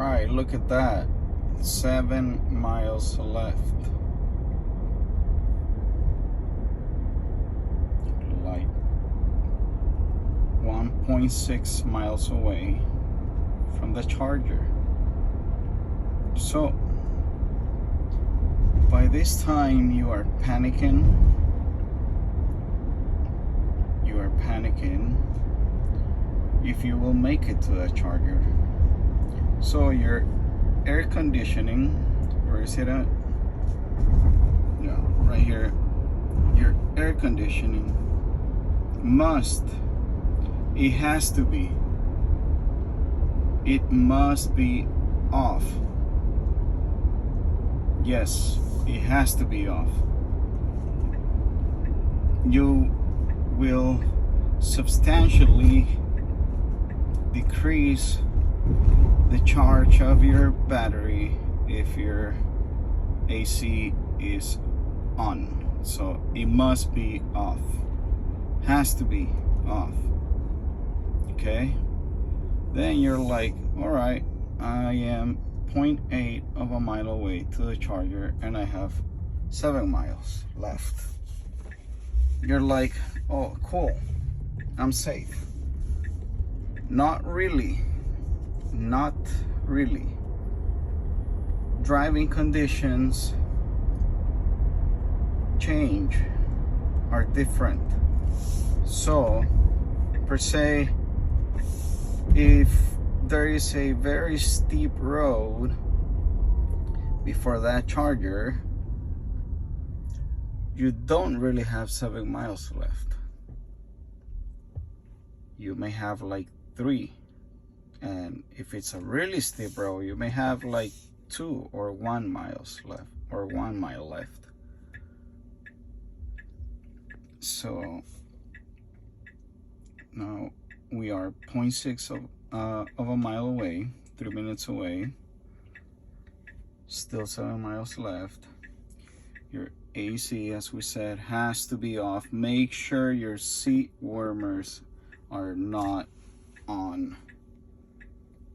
right, look at that. 7 miles left. Like 1.6 miles away from the charger. So by this time you are panicking. If you will make it to the charger. So your air conditioning, where is it at? No, right here. Your air conditioning it must be off. Yes, it has to be off. You will substantially decrease the charge of your battery if your AC is on. So it must be off, has to be off. Okay, then you're like, all right, I am 0.8 of a mile away to the charger and I have 7 miles left. You're like, oh cool, I'm safe. Not really. Driving conditions change, are different. So per se, if there is a very steep road before that charger, you don't really have 7 miles left. You may have like 3, and if it's a really steep road, you may have like 2 or 1 miles left, or 1 mile left. So now we are 0.6 of a mile away, 3 minutes away, still 7 miles left. Your AC, as we said, has to be off. Make sure your seat warmers are not on.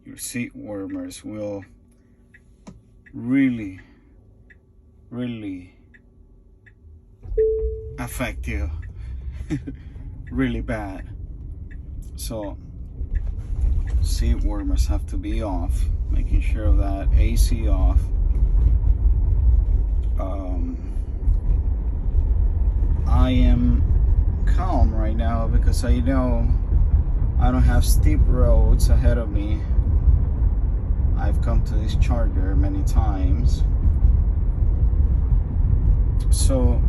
Your seat warmers will really affect you really bad. So seat warmers have to be off, making sure that AC off. I am calm right now because I know I don't have steep roads ahead of me. I've come to this charger many times. So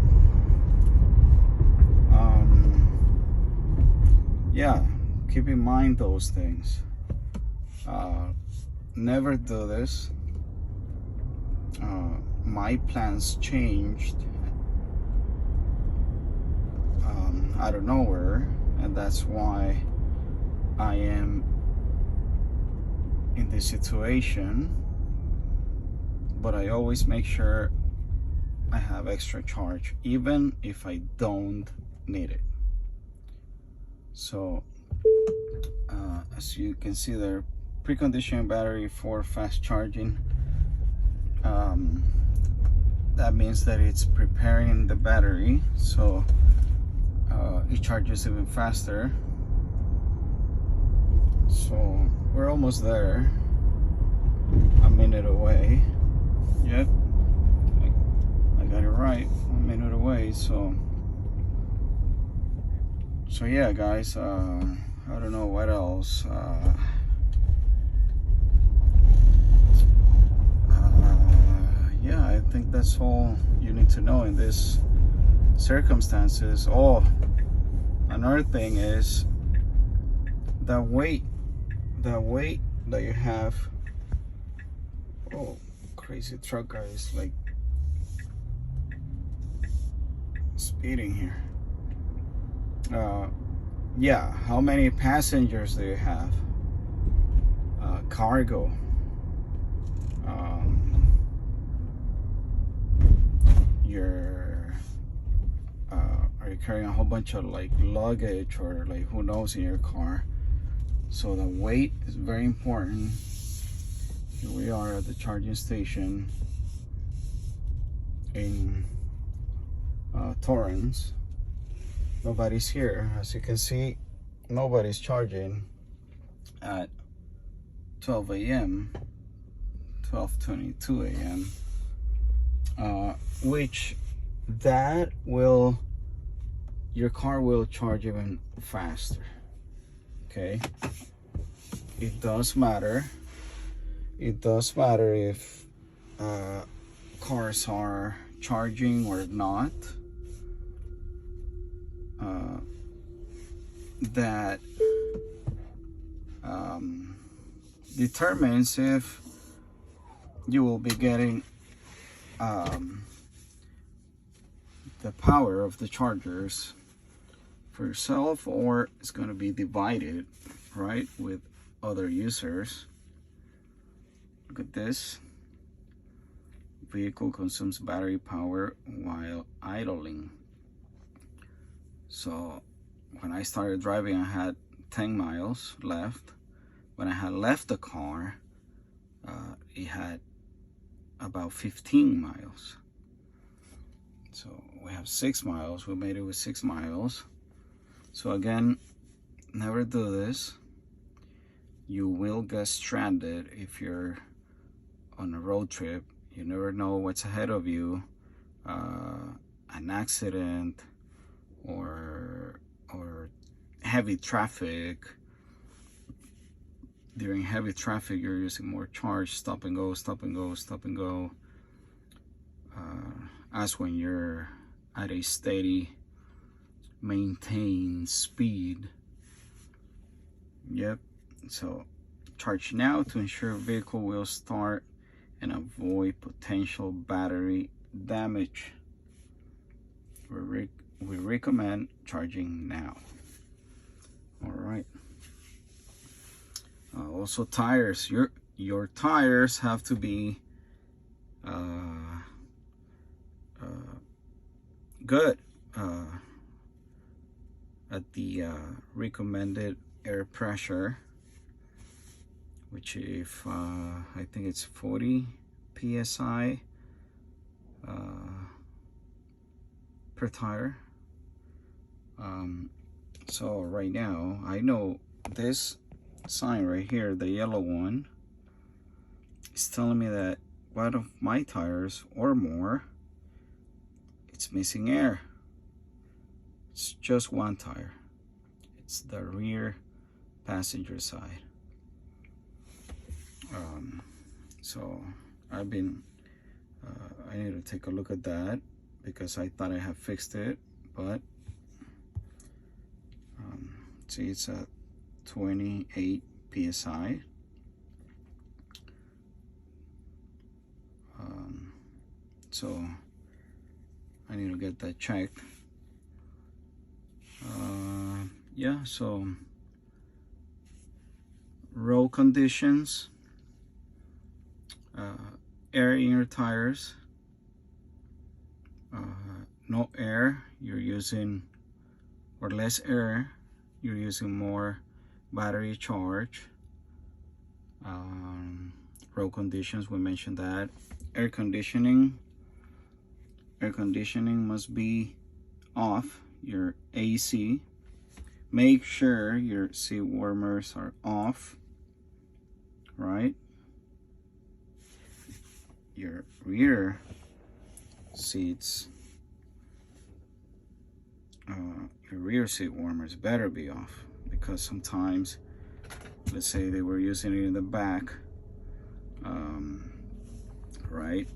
yeah, keep in mind those things. Never do this. My plans changed out of nowhere, and that's why I am in this situation. But I always make sure I have extra charge, even if I don't need it. So as you can see there, preconditioning battery for fast charging. That means that it's preparing the battery so it charges even faster. So we're almost there, a minute away. Yep, I got it right, 1 minute away. So yeah guys, I don't know what else. Yeah, I think that's all you need to know in this circumstances. Oh, another thing is the weight that you have. Oh, crazy truck guy is like speeding here. Yeah, how many passengers do you have? Cargo. Are you carrying a whole bunch of like luggage or like who knows in your car? So the weight is very important. Here we are at the charging station in Torrance. Nobody's here. As you can see, nobody's charging at 12 a.m. 12:22 a.m. Which that will, your car will charge even faster. Okay, it does matter. It does matter if cars are charging or not. That determines if you will be getting the power of the chargers for yourself, or it's going to be divided, right, with other users. Look at this. Vehicle consumes battery power while idling. So when I started driving, I had 10 miles left. When I had left the car, it had about 15 miles. So we have 6 miles. We made it with 6 miles. So again, never do this. You will get stranded if you're on a road trip. You never know what's ahead of you. An accident or heavy traffic. During heavy traffic, you're using more charge. Stop and go, stop and go, stop and go. As when you're at a steady, maintained speed. Yep. So charge now to ensure vehicle will start and avoid potential battery damage. We recommend charging now. All right. Also tires. Your tires have to be good at the recommended air pressure, which if I think it's 40 psi per tire. So right now I know this sign right here, the yellow one, is telling me that one of my tires or more, it's missing air. It's just one tire. It's the rear passenger side. So I've been I need to take a look at that because I thought I had fixed it, but see, it's at 28 psi. So I need to get that checked. Yeah, so road conditions, air in your tires, no air, you're using, or less air, you're using more battery charge. Road conditions, we mentioned that. Air conditioning must be off. Your AC, make sure your seat warmers are off, right? Your rear seats, your rear seat warmers better be off, because sometimes, let's say they were using it in the back, right?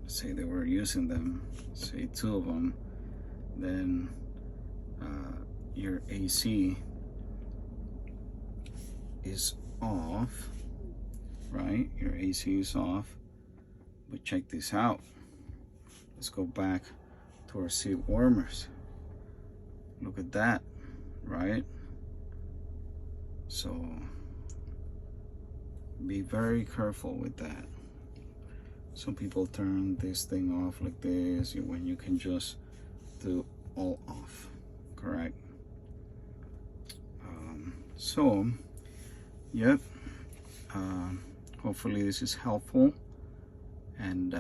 Let's say they were using them, say 2 of them, then your AC is off, right? Your AC is off. But check this out. Let's go back to our seat warmers. Look at that, right? So be very careful with that. Some people turn this thing off like this when you can just do all off, correct? So yep, hopefully this is helpful. And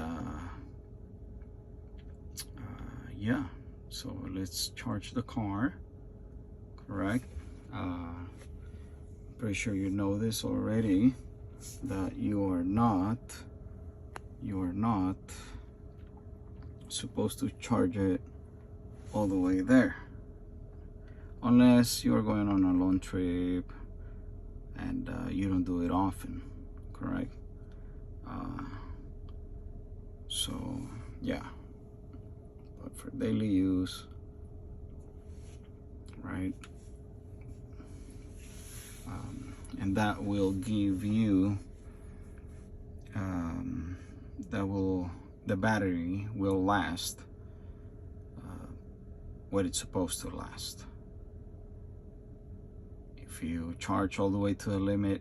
yeah, so let's charge the car. Correct. Pretty sure you know this already, that you are not supposed to charge it all the way there, unless you're going on a long trip and you don't do it often. Correct. So yeah, but for daily use, right, and that will give you the battery will last what it's supposed to last. If you charge all the way to the limit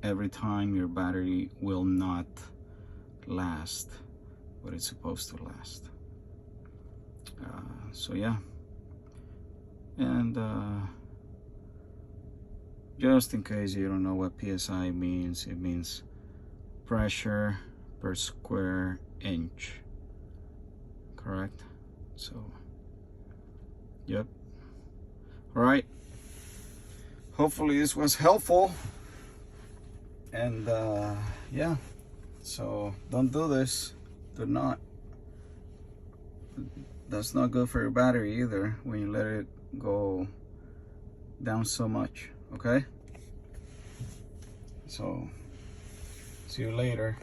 every time, your battery will not last what it's supposed to last. So yeah, and just in case you don't know what PSI means, it means pressure per square inch. Correct? So yep. All right, hopefully this was helpful. And yeah, so don't do this. Do not. That's not good for your battery either when you let it go down so much. Okay, so see you later.